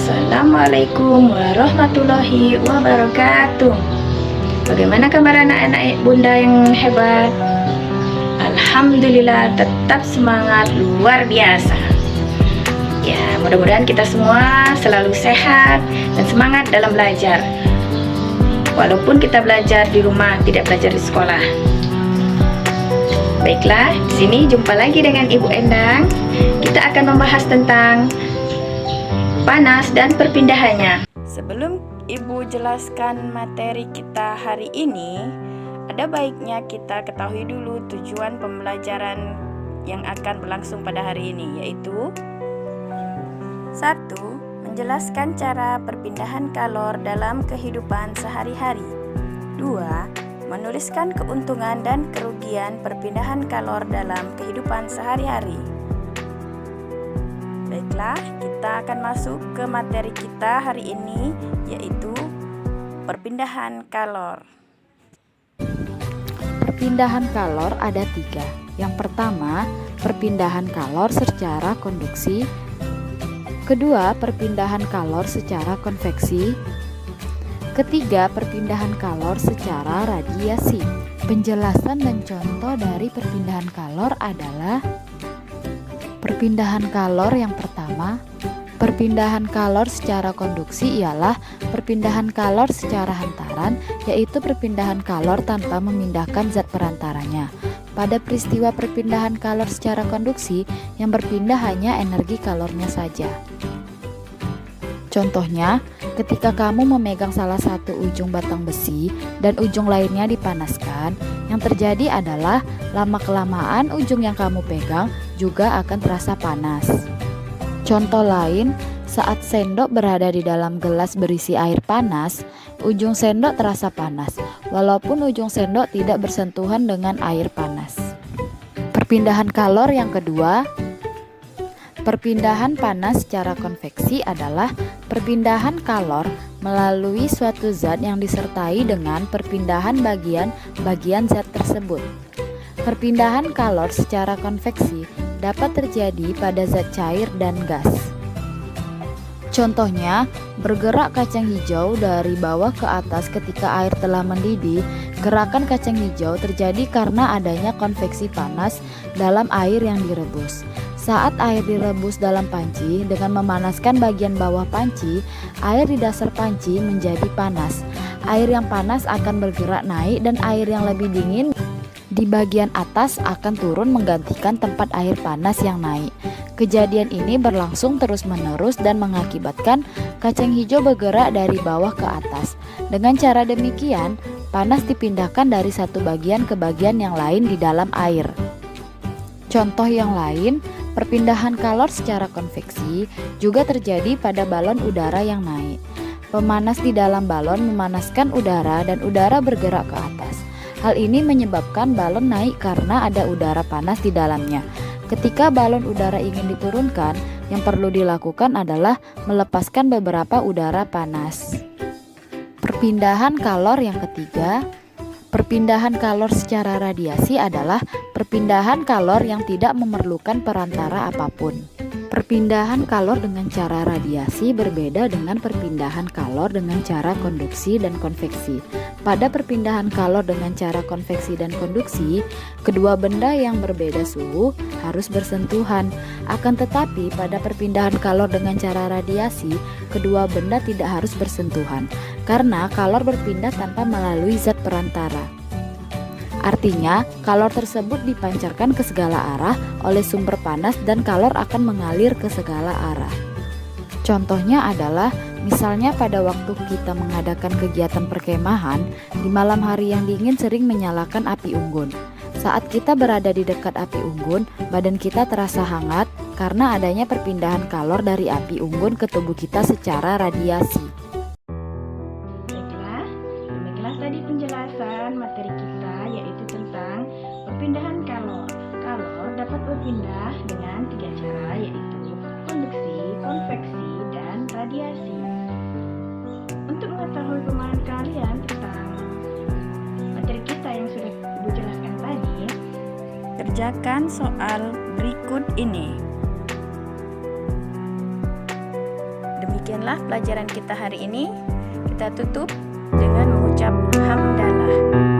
Assalamualaikum warahmatullahi wabarakatuh. Bagaimana kabar anak-anak bunda yang hebat? Alhamdulillah, tetap semangat luar biasa. Ya, mudah-mudahan kita semua selalu sehat dan semangat dalam belajar. Walaupun kita belajar di rumah, tidak belajar di sekolah. Baiklah, di sini jumpa lagi dengan Ibu Endang. Kita akan membahas tentang panas dan perpindahannya. Sebelum Ibu jelaskan materi kita hari ini, ada baiknya kita ketahui dulu tujuan pembelajaran yang akan berlangsung pada hari ini, yaitu 1. Menjelaskan cara perpindahan kalor dalam kehidupan sehari-hari. 2. Menuliskan keuntungan dan kerugian perpindahan kalor dalam kehidupan sehari-hari. Baiklah, kita akan masuk ke materi kita hari ini, yaitu perpindahan kalor. Perpindahan kalor ada 3. Yang pertama, perpindahan kalor secara konduksi. Kedua, perpindahan kalor secara konveksi. Ketiga, perpindahan kalor secara radiasi. Penjelasan dan contoh dari perpindahan kalor adalah: perpindahan kalor yang pertama, perpindahan kalor secara konduksi ialah perpindahan kalor secara hantaran, yaitu perpindahan kalor tanpa memindahkan zat perantaranya. Pada peristiwa perpindahan kalor secara konduksi, yang berpindah hanya energi kalornya saja. Contohnya, ketika kamu memegang salah satu ujung batang besi dan ujung lainnya dipanaskan, yang terjadi adalah lama-kelamaan ujung yang kamu pegang juga akan terasa panas. Contoh lain, saat sendok berada di dalam gelas berisi air panas, ujung sendok terasa panas, walaupun ujung sendok tidak bersentuhan dengan air panas. Perpindahan kalor yang kedua, perpindahan panas secara konveksi adalah perpindahan kalor melalui suatu zat yang disertai dengan perpindahan bagian-bagian zat tersebut. Perpindahan kalor secara konveksi dapat terjadi pada zat cair dan gas. Contohnya, bergerak kacang hijau dari bawah ke atas ketika air telah mendidih. Gerakan kacang hijau terjadi karena adanya konveksi panas dalam air yang direbus. Saat air direbus dalam panci, dengan memanaskan bagian bawah panci, air di dasar panci menjadi panas. Air yang panas akan bergerak naik dan air yang lebih dingin di bagian atas akan turun menggantikan tempat air panas yang naik. Kejadian ini berlangsung terus-menerus dan mengakibatkan kacang hijau bergerak dari bawah ke atas. Dengan cara demikian, panas dipindahkan dari satu bagian ke bagian yang lain di dalam air. Contoh yang lain, perpindahan kalor secara konveksi juga terjadi pada balon udara yang naik. Pemanas di dalam balon memanaskan udara dan udara bergerak ke atas. Hal ini menyebabkan balon naik karena ada udara panas di dalamnya. Ketika balon udara ingin diturunkan, yang perlu dilakukan adalah melepaskan beberapa udara panas. Perpindahan kalor yang ketiga, perpindahan kalor secara radiasi adalah perpindahan kalor yang tidak memerlukan perantara apapun. Perpindahan kalor dengan cara radiasi berbeda dengan perpindahan kalor dengan cara konduksi dan konveksi. Pada perpindahan kalor dengan cara konveksi dan konduksi, kedua benda yang berbeda suhu harus bersentuhan. Akan tetapi pada perpindahan kalor dengan cara radiasi, kedua benda tidak harus bersentuhan, karena kalor berpindah tanpa melalui zat perantara. Artinya, kalor tersebut dipancarkan ke segala arah oleh sumber panas dan kalor akan mengalir ke segala arah. Contohnya adalah, misalnya pada waktu kita mengadakan kegiatan perkemahan, di malam hari yang dingin sering menyalakan api unggun. Saat kita berada di dekat api unggun, badan kita terasa hangat karena adanya perpindahan kalor dari api unggun ke tubuh kita secara radiasi. Baiklah, demikianlah tadi penjelasan materi kita, yaitu tentang perpindahan kalor. Kalor dapat berpindah dengan 3 cara, yaitu konduksi, konveksi, dan radiasi. Untuk mengetahui pemahaman kalian tentang materi kita yang sudah Ibu jelaskan tadi, kerjakan soal berikut ini. Demikianlah demikianlah pelajaran kita hari ini. Kita tutup dengan mengucap hamdalah.